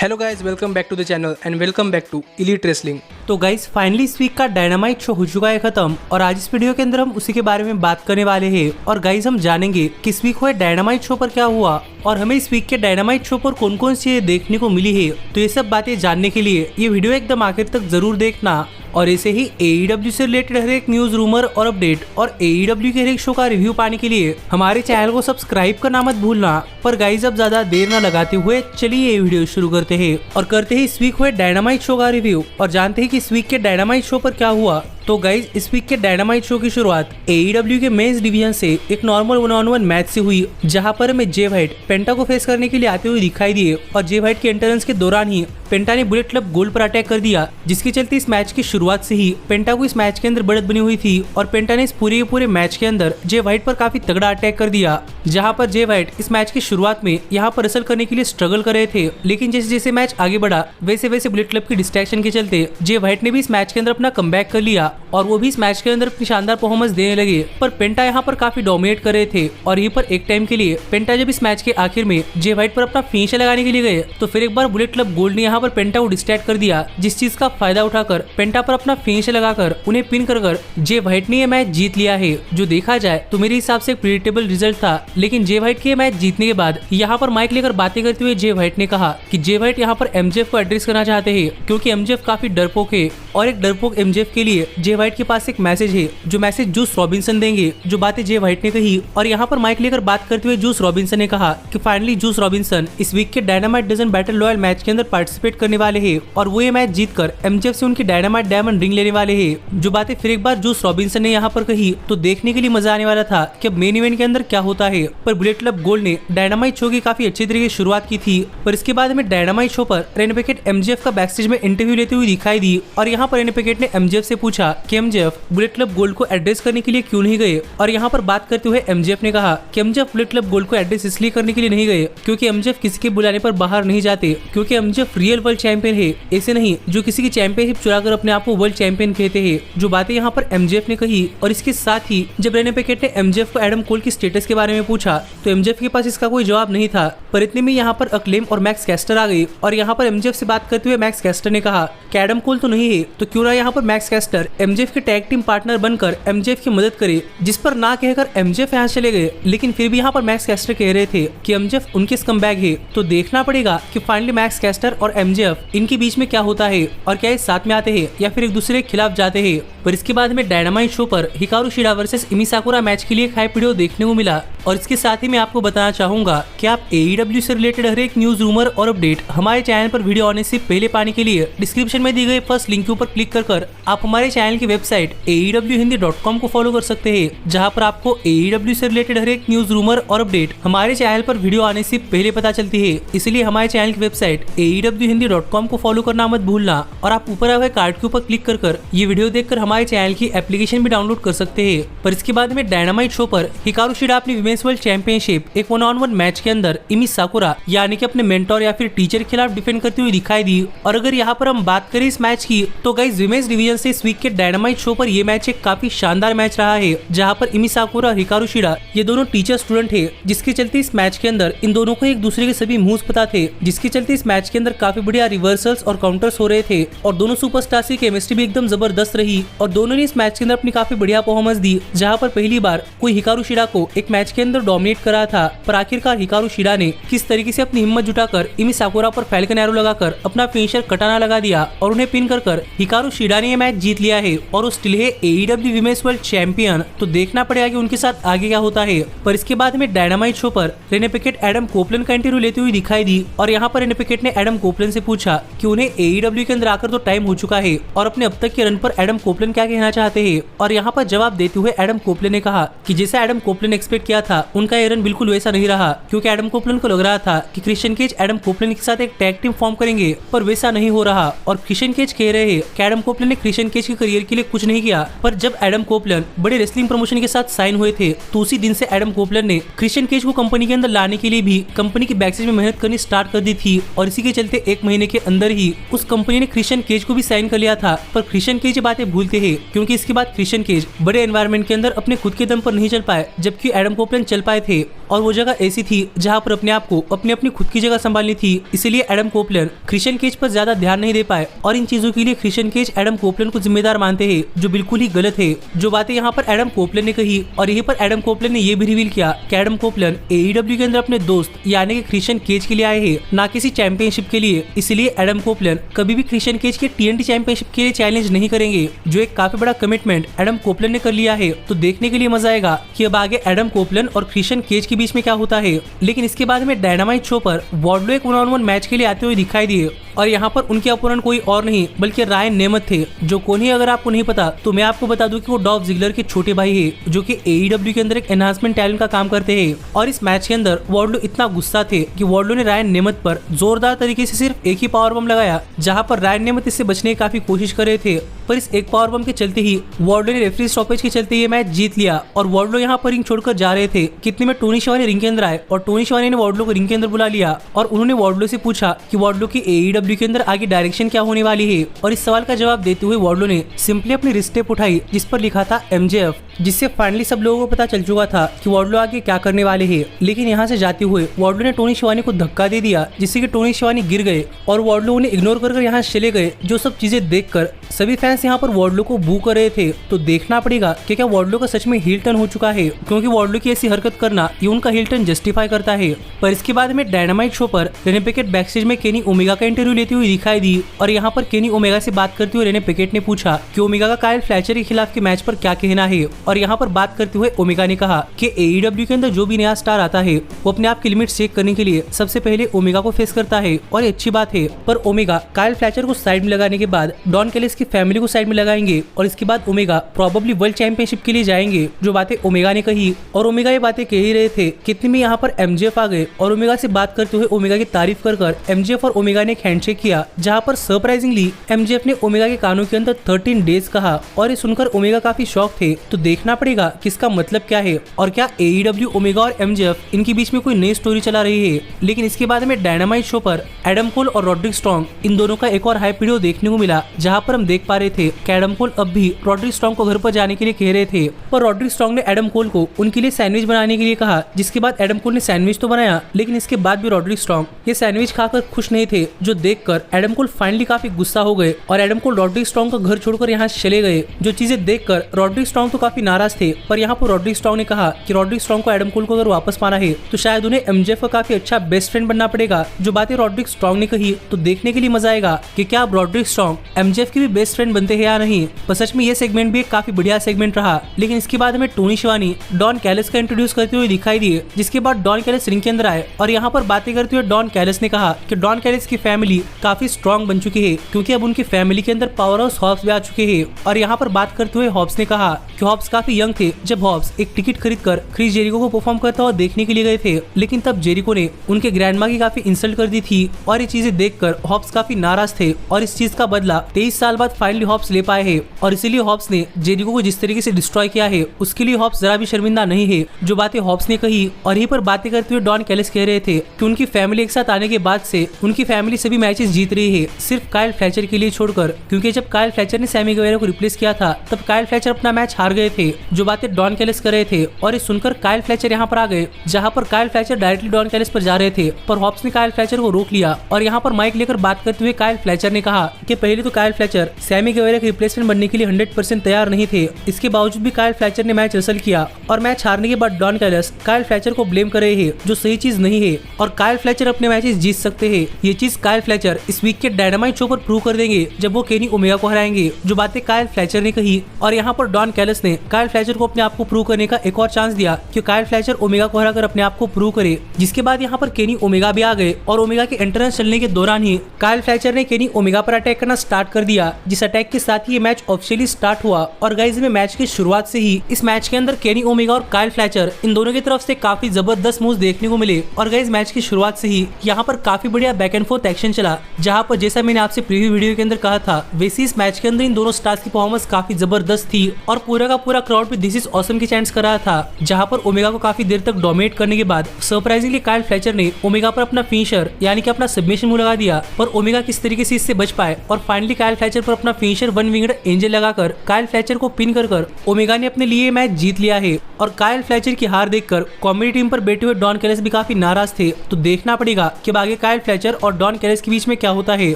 Hello guys, welcome back to the channel and welcome back to elite wrestling. तो guys finally इस week का dynamite show हो चुका है खत्म और आज इस वीडियो के अंदर हम उसी के बारे में बात करने वाले हैं। और गाइज हम जानेंगे कि इस वीक हुए डायनामाइट शो पर क्या हुआ और हमें इस वीक के डायनामाइट शो पर कौन कौन सी चीजें देखने को मिली है। तो ये सब बातें जानने के लिए ये वीडियो एकदम आखिर तक जरूर देखना। और ऐसे ही AEW से रिलेटेड हर एक न्यूज, रूमर और अपडेट और AEW के हर एक शो का रिव्यू पाने के लिए हमारे चैनल को सब्सक्राइब करना मत भूलना। पर गाइज अब ज्यादा देर न लगाते हुए चलिए ये वीडियो शुरू करते हैं और करते हैं इस वीक हुए डायनामाइट शो का रिव्यू और जानते हैं कि इस वीक के डायनामाइट शो पर क्या हुआ। तो गाइज इस वीक के डायनामाइट शो की शुरुआत AEW के मेंस डिवीजन से एक नॉर्मल 1-on-1 मैच से हुई, जहां पर हमें जे व्हाइट पेंटा को फेस करने के लिए आते हुए दिखाई दिए और जे व्हाइट के एंट्रेंस के दौरान ही पेंटा ने बुलेट क्लब गोल्ड पर अटैक कर दिया, जिसके चलते इस मैच की शुरुआत से ही पेंटा को इस मैच के अंदर बढ़त बनी हुई थी और पेंटा ने इस पूरे मैच के अंदर जे व्हाइट पर काफी तगड़ा अटैक कर दिया। जहां पर जे व्हाइट इस मैच की शुरुआत में यहाँ पर रसल करने के लिए स्ट्रगल कर रहे थे, लेकिन जैसे जैसे मैच आगे बढ़ा वैसे वैसे बुलेट क्लब की डिस्ट्रैक्शन के चलते जे व्हाइट ने भी इस मैच के अंदर अपना कमबैक कर लिया और वो भी इस मैच के अंदर अपनी शानदार परफॉर्मेंस देने लगे। पर पेंटा यहाँ पर काफी डोमिनेट कर रहे थे और यहीं पर एक टाइम के लिए पेंटा जब इस मैच के आखिर में जे व्हाइट पर अपना फिनिशर लगाने के लिए गए तो फिर एक बार बुलेट क्लब गोल्ड ने यहाँ पर पेंटा को डिस्ट्रैक्ट कर दिया, जिस चीज का फायदा उठाकर पेंटा पर अपना फिनिशर लगाकर उन्हें पिन कर जे व्हाइट ने ये मैच जीत लिया है। जो देखा जाए तो मेरे हिसाब से एक प्रेडिक्टेबल रिजल्ट था, लेकिन जे व्हाइट के मैच जीतने के बाद यहाँ पर माइक लेकर बातें करते हुए जे व्हाइट ने कहा कि जे व्हाइट यहाँ पर MJF को एड्रेस करना चाहते हैं, क्योंकि MJF काफी डरपोक है और एक डरपोक MJF के लिए जे व्हाइट के पास एक मैसेज है, जो मैसेज जूस रॉबिन्सन देंगे। जो बातें जे व्हाइट ने कही और यहाँ पर माइक लेकर बात करते हुए जूस रॉबिन्सन ने कहा कि फाइनली जूस रॉबिन्सन इस वीक के dynamite dozen battle royal match के अंदर पार्टिसिपेट करने वाले हैं और वो ये मैच जीतकर MJF से उनकी डायनामाइट डायमंड रिंग लेने वाले हैं। जो बातें फिर एक बार जूस रॉबिन्सन ने यहाँ पर कही तो देखने के लिए मजा आने वाला था कि अब मेन इवेंट के अंदर क्या होता है। पर बुलेट क्लब गोल्ड ने डायनामाइट शो की काफी अच्छी तरीके से शुरुआत की थी, पर इसके बाद हमें डायनामाइट शो पर रेनी पैकेट MJF का बैकस्टेज में इंटरव्यू लेते हुए दिखाई दी और यहाँ पर रेनी पैकेट ने MJF से पूछा कि MJF बुलेट क्लब गोल्ड को एड्रेस करने के लिए क्यों नहीं गए। और यहाँ पर बात करते हुए MJF ने कहा कि MJF बुलेट क्लब गोल्ड को एड्रेस इसलिए करने के लिए नहीं गए क्योंकि MJF किसी के बुलाने पर बाहर नहीं जाते, क्योंकि MJF रियल वर्ल्ड चैंपियन है, ऐसे नहीं जो किसी की चैंपियनशिप चुराकर अपने आप को वर्ल्ड चैंपियन कहते हैं। जो बातें यहाँ पर MJF ने कही और इसके साथ ही जब रेनी पैकेट ने MJF को एडम कोल की स्टेटस के बारे में पूछा तो MJF के पास इसका कोई जवाब नहीं था। पर इतने में यहाँ पर अक्लेम और मैक्स कैस्टर आ गई और यहाँ पर MJF से बात करते हुए मैक्स कैस्टर ने कहा कि एडम कोल तो नहीं है तो क्यों ना यहाँ पर मैक्स कैस्टर MJF के टैग टीम पार्टनर बनकर MJF की मदद करे, जिस पर ना कहकर MJF यहाँ चले गए। लेकिन फिर भी यहाँ पर मैक्स कैस्टर कह रहे थे कि MJF उनके स्कमबैग है, तो देखना पड़ेगा कि फाइनली मैक्स कैस्टर और MJF इनके बीच में क्या होता है और क्या ये साथ में आते हैं या फिर एक दूसरे के खिलाफ जाते हैं। पर इसके बाद में डायनामाइट शो पर Hikaru Shida versus Emmy साकुरा match के लिए एक हाइप वीडियो देखने को मिला और इसके साथ ही मैं आपको बताना चाहूंगा कि आप AEW से रिलेटेड हर एक न्यूज, रूमर और अपडेट हमारे चैनल पर वीडियो आने से पहले पाने के लिए डिस्क्रिप्शन में दी गई फर्स्ट लिंक के ऊपर क्लिक कर आप हमारे चैनल की वेबसाइट aewhindi.com को फॉलो कर सकते हैं, जहां पर आपको AEW से रिलेटेड हर एक न्यूज, रूमर और अपडेट हमारे चैनल पर वीडियो आने से पहले पता चलती है। इसलिए हमारे चैनल की वेबसाइट aewhindi.com को फॉलो करना मत भूलना और आप ऊपर आए हुए कार्ड के ऊपर क्लिक कर ये वीडियो देखकर हमारे चैनल की एप्लीकेशन भी डाउनलोड कर सकते हैं। पर इसके बाद में डायनामाइट शो पर हिकारू शिडा अपनी विमेंस वर्ल्ड चैंपियनशिप एक 1-on-1 मैच के अंदर इमी साकुरा यानी कि अपने मेंटोर या फिर टीचर के खिलाफ डिफेंड करती हुई दिखाई दी। और अगर यहाँ पर हम बात करें इस मैच की तो गाइस विमेंस डिवीजन से इस वीक के डायनामाइट शो पर ये मैच एक काफी शानदार मैच रहा है, जहाँ पर इमी साकुरा और हिकारू शिडा ये दोनों टीचर स्टूडेंट है, जिसके चलते इस मैच के अंदर इन दोनों को एक दूसरे के सभी मूव्स पता थे, जिसके चलते इस मैच के अंदर काफी बढ़िया रिवर्सल्स और काउंटर्स हो रहे थे और दोनों सुपरस्टार्स की केमिस्ट्री भी एकदम जबरदस्त रही और दोनों ने इस मैच के अंदर अपनी काफी बढ़िया परफॉर्मेंस दी। जहाँ पर पहली बार कोई हिकारू शिडा को एक मैच के अंदर डोमिनेट करा था, पर आखिरकार हिकारू शिडा ने किस तरीके से अपनी हिम्मत जुटाकर इमी साकुरा पर फैल्कन एरो लगाकर अपना फिनिशर कटाना लगा दिया और उन्हें पिन कर हिकारू शिडा ने ये मैच जीत लिया है और वो स्टिल है AEW विमेंस वर्ल्ड चैंपियन। तो देखना पड़ेगा कि उनके साथ आगे क्या होता है। पर इसके बाद हमें डायनामाइट शो पर रेनी पैकेट एडम कोपलन का इंटरव्यू लेते हुए दिखाई दी और यहाँ पर रेनी पैकेट ने एडम कोपलन से पूछा कि उन्हें AEW के अंदर आकर तो टाइम हो चुका है और अपने अब तक के रन पर एडम कोपलन क्या कहना चाहते हैं। और यहाँ पर जवाब देते हुए एडम कोपलन ने कहा कि जैसा एडम कोपलन एक्सपेक्ट किया था उनका ये रन बिल्कुल वैसा नहीं रहा, क्योंकि एडम कोपलन को लग रहा था कि क्रिश्चियन केज एडम कोपलन के साथ एक टैग टीम फॉर्म करेंगे, पर वैसा नहीं हो रहा। और क्रिश्चियन केज कह रहे हैं कि एडम कोपलैंड ने क्रिश्चियन केज के करियर के लिए कुछ नहीं किया, पर जब एडम कोपलैंड बड़े रेसलिंग प्रमोशन के साथ साइन हुए थे तो उसी दिन से एडम कोपलैंड ने क्रिश्चियन केज को कंपनी के अंदर लाने के लिए भी कंपनी की बैकस्टेज में मेहनत करनी स्टार्ट कर दी थी और इसी के चलते 1 महीने के अंदर ही उस कंपनी ने क्रिश्चियन केज को भी साइन कर लिया था। पर क्रिश्चियन केज ये बातें भूलते हैं क्योंकि इसके बाद क्रिश्चियन केज बड़े एनवायरनमेंट के अंदर अपने खुद के दम पर नहीं चल पाए, जबकि एडम कोपलैंड चल पाए थे और वो जगह ऐसी थी जहां पर अपने आप को अपनी खुद की जगह संभालनी थी। इसीलिए एडम कोपलैंड क्रिश्चियन केज पर ज्यादा ध्यान नहीं दे पाए और इन चीजों के लिए क्रिश्चियन केज एडम कोपलैंड को जिम्मेदार मानते हैं, जो बिल्कुल ही गलत है। जो बातें यहाँ पर एडम कोपलैंड ने कही और यहीं पर एडम कोपलैंड ने ये भी रिवील किया कि एडम कोपलैंड AEW के अंदर अपने दोस्त यानी कि क्रिश्चियन केज के लिए आए हैं, ना किसी चैंपियनशिप के लिए। इसलिए एडम कोपलैंड कभी भी क्रिश्चियन केज के TNT चैंपियनशिप के लिए चैलेंज नहीं करेंगे, जो एक काफी बड़ा कमिटमेंट एडम कोपलैंड ने कर लिया है। तो देखने के लिए मजा आएगा कि अब आगे एडम कोपलैंड और क्रिश्चियन केज के बीच में क्या होता है। लेकिन इसके बाद में डायनामाइट शो पर वार्डलो एक 1-on-1 मैच के लिए आते हुए दिखाई दिए और यहाँ पर उनके अपोनेंट कोई और नहीं बल्कि रायन नेमथ थे, जो कौन है अगर आपको नहीं पता तो मैं आपको बता दूं कि वो डॉल्फ जिगलर के छोटे भाई है, जो कि AEW के अंदर एक एनहांसमेंट टैलेंट का काम करते हैं। और इस मैच के अंदर वार्डलो इतना गुस्सा थे कि वार्डलो ने रायन नेमथ पर जोरदार तरीके से सिर्फ एक ही पावर बम लगाया, जहाँ पर रायन नेमथ इससे बचने की काफी कोशिश कर रहे थे, पर इस एक पावर बम के चलते ही वार्डलो ने रेफरी स्टॉपेज के चलते ये मैच जीत लिया। और वार्डलो यहाँ पर रिंग छोड़कर जा रहे थे कितने में टोनी शिवानी रिंग के अंदर आए और टोनी शिवानी ने वार्डलो को रिंग के अंदर बुला लिया और उन्होंने वार्डलो से पूछा कि वार्डलो की AEW के अंदर आगे डायरेक्शन क्या होने वाली है। और इस सवाल का जवाब देते हुए वार्डलो ने सिंपली अपनी रिस्ट टेप उठाई जिस पर लिखा था MJF, जिससे फाइनली सब लोगों को पता चल चुका था कि वार्डलो आगे क्या करने वाले हैं। लेकिन यहाँ से जाते हुए वार्डलो ने टोनी शिवानी को धक्का दे दिया, जिससे कि टोनी शिवानी गिर गए और वार्डलो उन्हें इग्नोर कर यहाँ चले गए। जो सब चीजें देखकर सभी फैंस यहाँ पर वार्डलो को बू कर रहे थे। तो देखना पड़ेगा कि क्या वार्डलो का सच में हील टर्न हो चुका है, क्योंकि वार्डलो की ऐसी हरकत करना ये उनका हील टर्न जस्टिफाई करता है। पर इसके बाद में डायनामाइट शो पर रेने पिकेट बैकस्टेज में केनी ओमेगा का इंटरव्यू लेती हुई दिखाई दी और यहाँ पर केनी ओमेगा से बात करते हुए रेने पिकेट ने पूछा कि ओमेगा का काइल फ्लेचर के खिलाफ के मैच पर क्या कहना है। और यहाँ पर बात करते हुए ओमेगा ने कहा कि AEW के अंदर जो भी नया स्टार आता है वो अपने आप की लिमिट चेक करने के लिए सबसे पहले ओमेगा को फेस करता है और ये अच्छी बात है। पर ओमेगा काइल फ्लेचर को साइड में लगाने के बाद डॉन कैलिस की फैमिली को साइड में लगाएंगे और इसके बाद ओमेगा प्रोबेबली वर्ल्ड चैंपियनशिप के लिए जाएंगे। जो बातें ओमेगा ने कही और ओमेगा ये बातें कह ही रहे थे कितने में यहाँ पर MJF आ गए और ओमेगा से बात करते हुए ओमेगा की तारीफ कर MJF और ओमेगा ने एक हैंडशेक किया, जहाँ पर सरप्राइजिंगली MJF ने ओमेगा के कानों के अंदर 13 डेज कहा और ये सुनकर ओमेगा काफी शॉक थे। तो देखना पड़ेगा कि इसका मतलब क्या है और क्या AEW ओमेगा और MJF इनके बीच में कोई नई स्टोरी चला रही है। लेकिन इसके बाद में डायनामाइट शो पर एडम कोल और रॉड्रिक स्ट्रॉन्ग इन दोनों का एक और हाइप वीडियो देखने को मिला, जहाँ पर हम देख पा रहे थे कि एडम कोल अब भी रॉड्रिक स्ट्रॉन्ग को घर पर जाने के लिए कह रहे थे, पर रॉड्रिक स्ट्रॉन्ग ने एडम कोल को उनके लिए सैंडविच बनाने के लिए कहा, जिसके बाद एडम कोल ने सैंडविच तो बनाया लेकिन इसके बाद भी रॉड्रिक स्ट्रॉन्ग ये सैंडविच खाकर खुश नहीं थे, जो देखकर एडम कोल फाइनली काफी गुस्सा हो गए और एडम कोल रॉड्रिक स्ट्रॉन्ग का घर छोड़कर यहाँ चले गए। जो चीजें देखकर रॉड्रिक स्ट्रॉन्ग तो काफी नाराज थे, पर यहाँ पर रॉड्रिक स्ट्रॉन्ग ने कहा कि रॉड्रिक स्ट्रॉन्ग को एडम कोल को अगर वापस पाना है तो शायद उन्हें MJF का काफी अच्छा बेस्ट फ्रेंड बनना पड़ेगा। जो बातें रॉड्रिक स्ट्रॉन्ग ने कही तो देखने के लिए मजा आएगा कि क्या अब रॉड्रिक स्ट्रॉन्ग MJF की भी बेस्ट फ्रेंड बनते हैं या नहीं। पर सच में ये सेगमेंट भी एक काफी बढ़िया सेगमेंट रहा। लेकिन इसके बाद हमें टोनी शिवानी डॉन कैलिस का इंट्रोड्यूस करते हुए दिखाई दिए, जिसके बाद डॉन कैलिस रिंग के अंदर आए और यहाँ पर बातें करते हुए डॉन कैलिस ने कहा कि डॉन कैलिस की फैमिली काफी स्ट्रॉन्ग बन चुकी है, क्योंकि अब उनकी फैमिली के अंदर पावर हाउस हॉब्स भी आ चुके हैं। और यहाँ पर बात करते हुए हॉब्स ने कहा कि हॉब्स काफी यंग थे जब हॉब्स एक टिकट खरीद कर क्रिस जेरिको को परफॉर्म करता हुआ देखने के लिए गए थे, लेकिन तब जेरिको ने उनके ग्रैंडमा की काफी इंसल्ट कर दी थी और ये चीजें देखकर हॉब्स काफी नाराज थे और इस चीज का बदला 23 साल बाद फाइनली हॉब्स ले पाए हैं। और इसीलिए हॉब्स ने जेरिको को जिस तरीके से डिस्ट्रॉय किया है उसके लिए हॉब्स जरा भी शर्मिंदा नहीं है। जो बातें हॉब्स ने कही और यहीं पर बातें करते हुए डॉन कैलिस कह रहे थे कि उनकी फैमिली एक साथ आने के बाद से उनकी फैमिली सभी मैचेस जीत रही है, सिर्फ काइल फ्लेचर के लिए छोड़कर, क्योंकि जब काइल फ्लेचर ने सैमी गेवेरा को रिप्लेस किया था तब काइल फ्लेचर अपना मैच हार गए थे। जो बातें डॉन कैलिस कर रहे थे और ये सुनकर काइल फ्लेचर यहाँ पर आ गए, जहाँ पर Kyle Fletcher directly Don Callis पर जा रहे थे, पर हॉब्स ने काइल फ्लेचर को रोक लिया और यहाँ पर माइक लेकर बात करते हुए काइल फ्लेचर ने कहा कि पहले तो काइल फ्लेचर सैमी गेवेरा के रिप्लेसमेंट बनने के लिए 100% तैयार नहीं थे। इसके बावजूद भी काइल फ्लेचर ने मैच रसल किया और मैच हारने के बाद डॉन कैलिस काइल फ्लेचर को ब्लेम कर रहे हैं, जो सही चीज नहीं है और काइल फ्लेचर अपने मैचेस जीत सकते हैं। ये चीज काइल फ्लेचर इस वीक के डायनामाइट शो पर प्रूव कर देंगे जब वो केनी ओमेगा को हराएंगे। जो बातें काइल फ्लेचर ने कही और यहाँ पर डॉन कैलिस ने काइल फ्लेचर को अपने आप को प्रूव करने का एक और चांस दिया कि काइल फ्लेचर ओमेगा को हराकर अपने आप को प्रूव करे। जिसके बाद यहाँ पर केनी ओमेगा भी आ गए और ओमेगा के एंट्रेंस चलने के दौरान ही काइल फ्लेचर ने केनी ओमेगा पर अटैक करना स्टार्ट कर दिया, जिस अटैक के साथ ही ये मैच ऑफिशियली स्टार्ट हुआ। और गाइस में मैच की शुरुआत से ही इस मैच के अंदर केनी ओमेगा और काइल फ्लेचर इन दोनों की तरफ से काफी जबरदस्त मूव्स देखने को मिले और गाइस मैच की शुरुआत से ही यहाँ पर काफी बढ़िया बैक एंड फोर्थ एक्शन चला। मिला, जहां पर जैसा मैंने आपसे प्रीव्यू वीडियो के अंदर कहा था वैसे इस मैच के अंदर इन दोनों स्टार्स की परफॉर्मेंस काफी जबरदस्त थी और पूरा का पूरा क्राउड भी दिस इज ऑसम की चैंट्स कर रहा था, जहां पर ओमेगा को काफी देर तक डोमिनेट करने के बाद सरप्राइजिंगली काइल फ्लेचर ने ओमेगा पर अपना फिनिशर यानी कि अपना सबमिशन मूव लगा दिया, पर ओमेगा किस तरीके से इससे बच पाए और फाइनली काइल फ्लेचर पर अपना फिनिशर वन विंगड एंजल लगाकर काइल फ्लेचर को पिन कर ओमेगा ने अपने लिए मैच जीत लिया है। और काइल फ्लेचर की हार देखकर कॉमेडी टीम पर बैठे हुए डॉन कैलिस भी काफी नाराज थे, तो देखना पड़ेगा कि आगे काइल फ्लेचर और डॉन कैलिस के बीच में क्या होता है।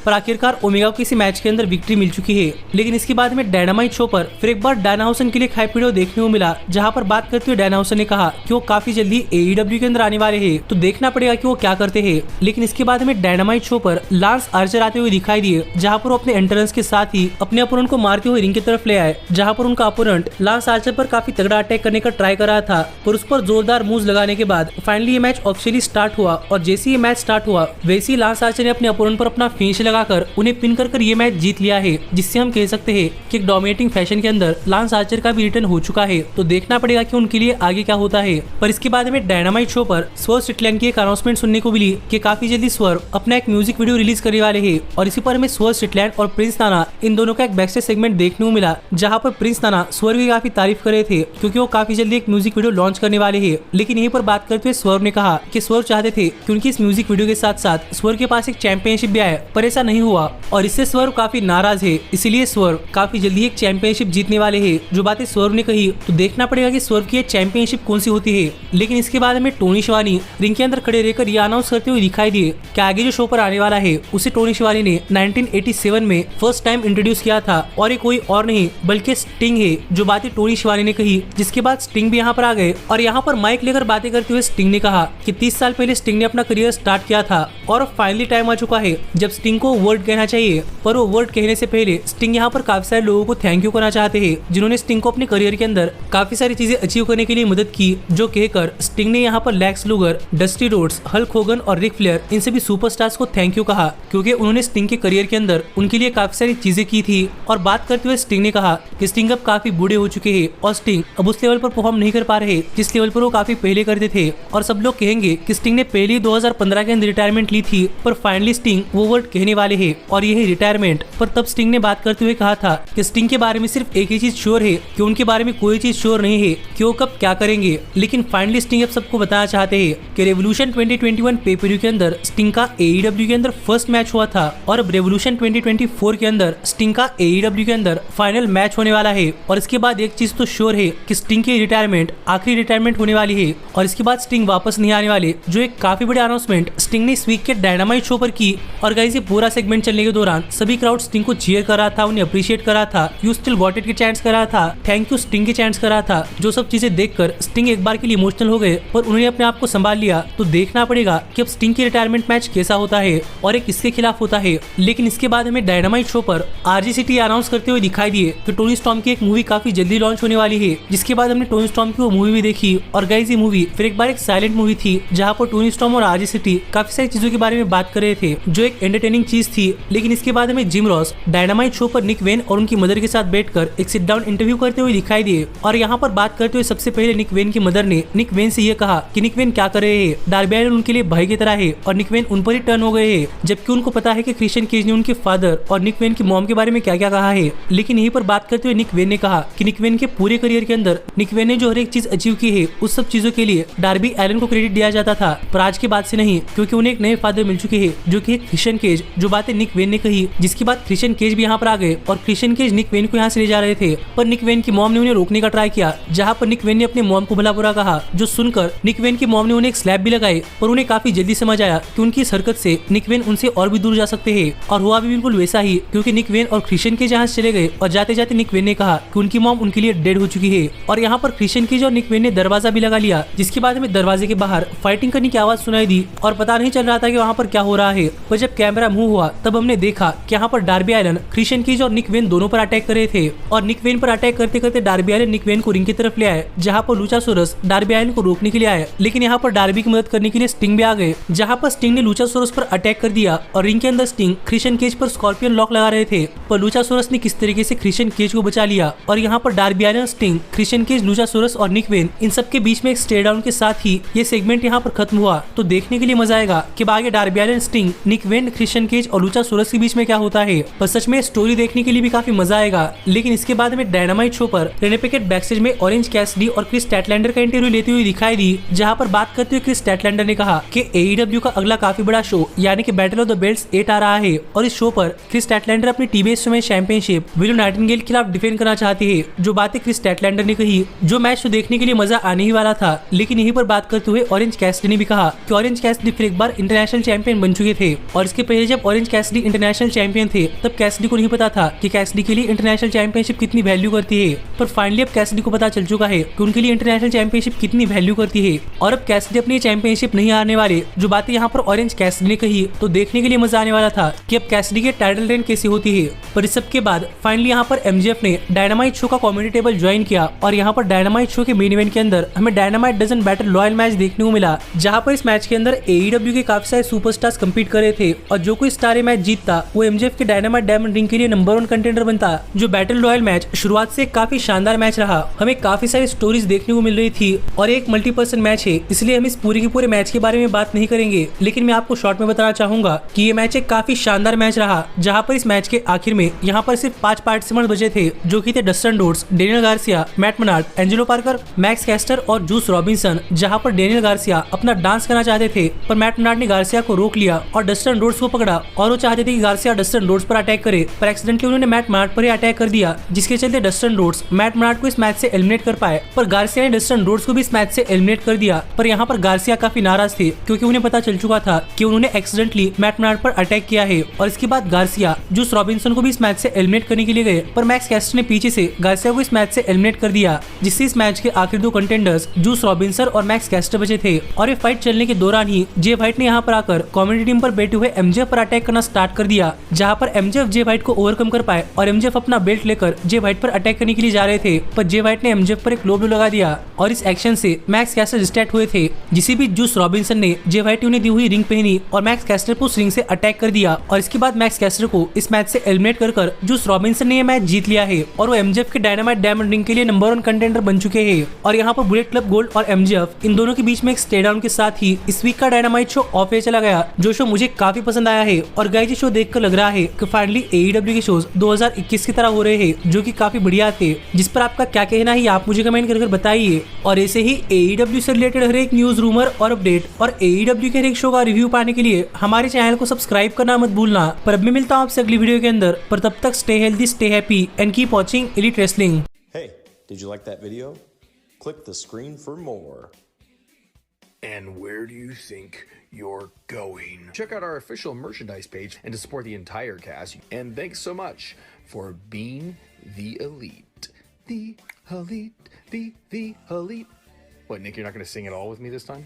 पर आखिरकार ओमेगा को किसी मैच के अंदर विक्ट्री मिल चुकी है, लेकिन इसके बाद में डायनामाइट शो पर फिर एक बार डायनाहाउसन के लिए एक हाइप वीडियो देखने को मिला, जहां पर बात करते हुए डायनाहाउसन ने कहा कि वो काफी जल्दी AEW के अंदर आने वाले हैं, तो देखना पड़ेगा कि वो क्या करते हैं। लेकिन इसके बाद में डायनामाइट शो पर लांस आर्चर आते हुए दिखाई दिए, जहां पर वो अपने एंट्रेंस के साथ ही अपने अपोनेंट को मारते हुए रिंग की तरफ ले आए, जहां पर उनका अपोनेंट लांस आर्चर पर काफी तगड़ा अटैक करने का ट्राई कर रहा था, पर उस पर जोरदार मूव्स लगाने के बाद फाइनली ये मैच ऑफिशियली स्टार्ट हुआ। और जैसे ये मैच स्टार्ट हुआ वैसे ही लांस आर्चर ने अपने अपोनेंट पर अपना फिनिश लगाकर उन्हें पिन कर ये मैच जीत लिया है, जिससे हम कह सकते हैं कि एक डोमिनेटिंग फैशन के अंदर लांस आर्चर का भी रिटर्न हो चुका है। तो देखना पड़ेगा कि उनके लिए आगे क्या होता है। पर इसके बाद में डायनामाइट शो पर स्वर्व स्ट्रिकलैंड की एक अनाउंसमेंट सुनने को मिली कि काफी जल्दी स्वर्व अपना एक म्यूजिक वीडियो रिलीज करने वाले हैं, और इसी पर हमें स्वर्व स्ट्रिकलैंड और प्रिंस नाना इन दोनों का एक बैकस्टेज सेगमेंट देखने को मिला, जहां पर प्रिंस नाना स्वर्व की काफी तारीफ कर रहे थे क्योंकि वो काफी जल्दी एक म्यूजिक वीडियो लॉन्च करने वाले हैं। लेकिन यहीं पर बात करते हुए स्वर्व ने कहा कि स्वर्व चाहते थे कि उनकी इस म्यूजिक वीडियो के साथ साथ स्वर्व के पास एक चैंपियनशिप भी आए, पर ऐसा नहीं हुआ और इससे स्वर्व काफी नाराज है। इसीलिए स्वर्व काफी जल्दी एक चैंपियनशिप जीतने वाले हैं। जो बातें स्वर्व ने कही तो देखना पड़ेगा कि स्वर्व की चैंपियनशिप कौन सी होती है। लेकिन इसके बाद हमें टोनी शिवानी रिंग के अंदर खड़े रहकर ये अनाउंस करते हुए दिखाई दिए कि आगे जो शो पर आने वाला है उसे टोनी शिवानी ने 1987 में फर्स्ट टाइम इंट्रोड्यूस किया था, और ये कोई और नहीं बल्कि स्टिंग है। जो बातें टोनी शिवानी ने कही जिसके बाद स्टिंग भी यहाँ पर आ गए, और यहाँ पर माइक लेकर बातें करते हुए स्टिंग ने कहा कि 30 साल पहले स्टिंग ने अपना करियर स्टार्ट किया था और फाइनली टाइम आ चुका है जब स्टिंग को वर्ड कहना चाहिए। पर वो वर्ड कहने से पहले स्टिंग यहाँ पर काफी सारे लोगों को थैंक यू करना चाहते हैं, जिन्होंने स्टिंग को अपने करियर के अंदर काफी सारी चीजें अचीव करने के लिए मदद की। जो कहकर स्टिंग ने यहाँ पर Lex Luger, Dusty Rhodes, Hulk Hogan और रिक फ्लेयर इन सभी सुपरस्टार्स को थैंक यू कहा, क्योंकि उन्होंने स्टिंग के करियर के अंदर उनके लिए काफी सारी चीजें की थी। और बात करते हुए स्टिंग ने कहा कि स्टिंग अब काफी बूढ़े हो चुके हैं और स्टिंग अब उस लेवल पर परफॉर्म नहीं कर पा रहे जिस लेवल पर वो काफी पहले करते थे, और सब लोग कहेंगे कि स्टिंग ने पहले 2015 के अंदर रिटायरमेंट ली थी, पर फाइनली स्टिंग वो वर्ड कहने वाले हैं और यही रिटायरमेंट। पर तब स्टिंग ने बात करते हुए कहा था कि स्टिंग के बारे में सिर्फ एक ही चीज श्योर है कि उनके बारे में कोई चीज श्योर नहीं है कि वो कब क्या करेंगे। लेकिन फाइनली स्टिंग अब सबको बताना चाहते हैं कि रेवोल्यूशन 2021 पेपरव्यू के अंदर स्टिंग का AEW के अंदर फर्स्ट मैच हुआ था, और अब रेवोल्यूशन 2024 के अंदर स्टिंग का AEW के अंदर फाइनल मैच होने वाला है। और इसके बाद एक चीज तो श्योर है कि स्टिंग की रिटायरमेंट आखिरी रिटायरमेंट होने वाली है, और इसके बाद स्टिंग वापस नहीं आने वाले, जो एक काफी बड़ी अनाउंसमेंट स्टिंग ने इस वीक के डायनामाइट शो पर की। और गाइस ये पूरा सेगमेंट चलने के दौरान सभी क्राउड स्टिंग को चीयर कर रहा था, उन्हें अप्रिशिएट कर रहा था, यू स्टिल गॉट इट के चैंट्स कर रहा था, थैंक यू स्टिंग के चैंट्स कर रहा था। जो सब चीजें देखकर स्टिंग एक बार के लिए इमोशनल हो गए, पर उन्होंने अपने आप को संभाल लिया। तो देखना पड़ेगा कि अब स्टिंग की रिटायरमेंट मैच कैसा होता है और एक किसके खिलाफ होता है। लेकिन इसके बाद हमें डायनामाइट शो पर RGCT अनाउंस करते हुए दिखाई दिए कि टोनी स्टॉर्म की एक मूवी काफी जल्दी लॉन्च होने वाली है, जिसके बाद हमने टोनी स्टॉर्म की वो मूवी भी देखी। और गाइस ये मूवी फिर एक बार एक साइलेंट मूवी थी, जहाँ पर टोनी स्टॉर्म और RGCT काफी सारी चीजों के बारे में बात कर रहे थे, जो एक एंटरटेनिंग चीज थी। लेकिन इसके बाद हमें जिम रॉस डायनामाइट शो पर निक वेन और उनकी मदर के साथ बैठकर एक सिट डाउन इंटरव्यू करते हुए दिखाई दिए। और यहाँ पर बात करते हुए सबसे पहले निक वेन की मदर ने निक वेन से ये कहा कि निक वेन क्या कर रहे हैं, डार्बी अलिन उनके लिए भाई की तरह है और निक वेन उन पर ही टर्न हो गए हैं, जबकि उनको पता है कि क्रिश्चियन केज ने उनके फादर और निक वेन की मॉम के बारे में क्या क्या कहा है। लेकिन यहीं पर बात करते हुए निक वेन ने कहा कि निक वेन के पूरे करियर के अंदर निक वेन ने जो हर एक चीज अचीव की है उस सब चीजों के लिए डार्बी अलिन को क्रेडिट दिया जाता था, पर आज के बाद से नहीं, क्योंकि उन्हें एक नए फादर मिल चुके हैं जो कि क्रिश्चियन केज। जो बातें निक वेन ने कही जिसके बाद क्रिश्चियन केज भी यहाँ पर आ गए और क्रिश्चियन केज निक वेन को यहाँ से ले जा रहे थे, पर निक वेन की मॉम ने उन्हें रोकने का ट्राई किया, जहाँ पर निक वेन ने अपने मॉम को भला बुरा कहा, जो सुनकर निक वेन की मॉम ने उन्हें एक स्लैप भी लगाई। पर उन्हें काफी जल्दी समझ आया कि उनकी इस हरकत से निक वेन उनसे और भी दूर जा सकते हैं, और हुआ भी बिल्कुल वैसा ही, क्योंकि निक वेन और क्रिश्चियन केज यहाँ से चले गए और जाते जाते निक वेन ने कहा कि उनकी मॉम उनके लिए डेड हो चुकी है। और यहाँ पर क्रिश्चियन केज और निक वेन ने दरवाजा भी लगा लिया, जिसके बाद हमें दरवाजे के बाहर फाइटिंग करने की आवाज सुनाई दी और पता नहीं चल रहा था कि वहाँ पर क्या हो रहा है। पर जब कैमरा मूव हुआ तब हमने देखा कि यहाँ पर डार्बी अलिन क्रिश्चियन केज और निक वेन दोनों पर अटैक कर रहे थे, और निक वेन पर अटैक करते करते डार्बी अलिन निक वेन को रिंग की तरफ ले आए, जहाँ पर लुचासोरस डार्बी अलिन को रोकने के लिए आए। लेकिन यहाँ पर डार्बी की मदद करने के लिए स्टिंग भी आ गए, जहाँ पर स्टिंग ने लुचासोरस पर अटैक कर दिया और रिंग के अंदर स्टिंग क्रिश्चियन केज पर स्कॉर्पियन लॉक लगा रहे थे, पर लुचासोरस ने किस तरीके से क्रिश्चियन केज को बचा लिया। और यहाँ पर डार्बी अलिन, स्टिंग, क्रिश्चियन केज, लुचासोरस और निक वेन इन सब के बीच में एक स्टेयर डाउन के साथ ही ये सेगमेंट यहाँ पर खत्म हुआ। तो देखने के लिए मजा आएगा कि आगे डार्बी अलिन, स्टिंग निक वेंड, क्रिश्चियन केज और लूचा सोरस के बीच में क्या होता है। पर सच में स्टोरी देखने के लिए भी काफी मजा आएगा। लेकिन इसके बाद हमें डायनामाइट शो पर रेने पैकेट बैकस्टेज में ऑरेंज कैसिडी और क्रिस स्टैटलैंडर का इंटरव्यू लेते हुए दिखाई दी, जहां पर बात करते हुए क्रिस स्टैटलैंडर ने कहा कि AEW का अगला काफी बड़ा शो यानी कि बैटल ऑफ द बेल्ट्स 8 आ रहा है और इस शो पर क्रिस स्टैटलैंडर अपनी TBS में चैंपियनशिप विलो नाइटिंगेल के खिलाफ डिफेंड करना चाहती है। जो बातें क्रिस स्टैटलैंडर ने कही, जो मैच तो देखने के लिए मजा आने ही वाला था। लेकिन यहीं पर बात करते हुए ऑरेंज कैसिडी ने भी कहा कि ऑरेंज कैसिडी फिर एक बार इंटरनेशनल चैंपियन बन चुके थे और इसके पहले जब ऑरेंज कैसिडी इंटरनेशनल चैंपियन थे तब कैसिडी को नहीं पता था कि कैसिडी के लिए इंटरनेशनल चैंपियनशिप कितनी वैल्यू करती है। पर फाइनली अब कैसिडी को पता चल चुका है कि उनके लिए इंटरनेशनल चैंपियनशिप कितनी वैल्यू करती है और अब कैसिडी अपनी चैंपियनशिप नहीं हारने वाले। जो बातें यहाँ पर ऑरेंज कैसिडी ने कही तो देखने के लिए मजा आने वाला था कि अब कैसिडी के टाइटल रेन कैसी होती है। पर इस सब के बाद फाइनली यहाँ पर MJF ने डायनामाइट शो का कॉमेडी टेबल ज्वाइन किया और यहाँ पर डायनामाइट शो के मेन इवेंट के अंदर हमें dynamite dozen battle royal match देखने को मिला, जहाँ पर इस मैच के अंदर AEW के काफी सारे सुपरस्टार्स कम्पीट कर रहे थे और जो कोई स्टार मैच जीतता वो MJF के डायनामाइट डायमंड रिंग के लिए नंबर 1 कंटेंडर बनता। जो बैटल रॉयल मैच शुरुआत से काफी शानदार मैच रहा, हमें काफी सारी स्टोरीज देखने को मिल रही थी और एक मल्टीपर्सन मैच है, इसलिए हम इस पूरे के पूरे मैच के बारे में बात नहीं करेंगे। लेकिन मैं आपको शॉर्ट में बताना चाहूंगा कि ये मैच एक काफी शानदार मैच रहा, जहाँ पर इस मैच के आखिर में यहाँ पर सिर्फ 5 पार्टिसिपेंट बचे थे, जो कि थे Dustin Rhodes, Daniel Garcia, Matt Menard, Angelo Parker, Max Caster और जूस रॉबिन्सन। जहाँ पर डेनियल गार्सिया अपना डांस करना चाहते थे पर मैट मनार्ड ने गार्सिया को रोक लिया और डस्टन रोड्स को पकड़ा और वो चाहते थे कि गार्सिया डस्टन रोड्स पर अटैक करे, पर एक्सीडेंटली उन्होंने मैट मनार्ड पर ही अटैक कर दिया, जिसके चलते डस्टन रोड्स मैट मनार्ड को इस मैच से एलिमिनेट कर पाए। पर गार्सिया ने डस्टन रोड्स को भी इस मैच से एलिमिनेट कर दिया। पर यहाँ पर गार्सिया काफी नाराज थे क्योंकि उन्हें पता चल चुका था कि उन्होंने एक्सीडेंटली मैट मनार्ड पर अटैक किया है और इसके बाद गार्सिया जूस रॉबिन्सन को भी इस मैच से एलिमिनेट करने के लिए गए, पर मैक्स कैस्टर ने पीछे से गार्सिया को इस मैच से एलिमिनेट कर दिया, जिससे इस मैच के आखिर 2 कंटेंडर्स जूस रॉबिन्सन और मैक्स कैस्टर बचे थे। और ये फाइट चलने के दौरान ही जे व्हाइट ने यहाँ पर आकर कॉमेडी टीम पर बैठे हुए MJF पर अटैक करना स्टार्ट कर दिया, जहाँ पर MJF जे व्हाइट को ओवरकम कर पाए और MJF अपना बेल्ट लेकर जे व्हाइट पर अटैक करने के लिए जा रहे थे, पर जे व्हाइट ने MJF पर एक लो ब्लो लगा दिया और इस एक्शन से मैक्स कैस्टर डिस्ट्रैक्ट हुए थे, जिसे भी जूस रॉबिन्सन ने जे व्हाइट ने दी हुई रिंग पहनी और मैक्स कैस्टर को उस रिंग से अटैक कर दिया और इसके बाद मैक्स कैस्टर को इस मैच से एलिमिनेट कर जूस रॉबिन्सन ने ये मैच जीत लिया है और वो MJF के डायनामाइट डायमंड रिंग के लिए नंबर 1 कंटेंडर बन चुके हैं। और यहाँ पर बुलेट क्लब गोल्ड और MJF इन दोनों के बीच में एक स्टे डाउन के साथ ही इस वीक का डायनामाइट शो ऑफ एयर चला गया, जो शो मुझे काफी पसंद आया है। और गाइस ये शो देखकर लग रहा है कि फाइनली AEW के शोज 2021 की तरह हो रहे हैं, जो कि काफी बढ़िया थे। जिस पर आपका क्या कहना है आप मुझे कमेंट कर बताइए। और ऐसे ही AEW से रिलेटेड हर एक न्यूज, रूमर और अपडेट और AEW के हर एक शो का रिव्यू पाने के लिए हमारे चैनल को सब्सक्राइब करना मत भूलना। पर अब मैं मिलता हूँ आपसे अगली वीडियो के अंदर, पर तब तक stay healthy, stay happy and keep watching elite wrestling. Hey, did you like that video? Click the screen for more. And where do you think you're going? Check out our official merchandise page and to support the entire cast. And thanks so much for being the elite. The elite, the elite. What, Nick, you're not going to sing it all with me this time?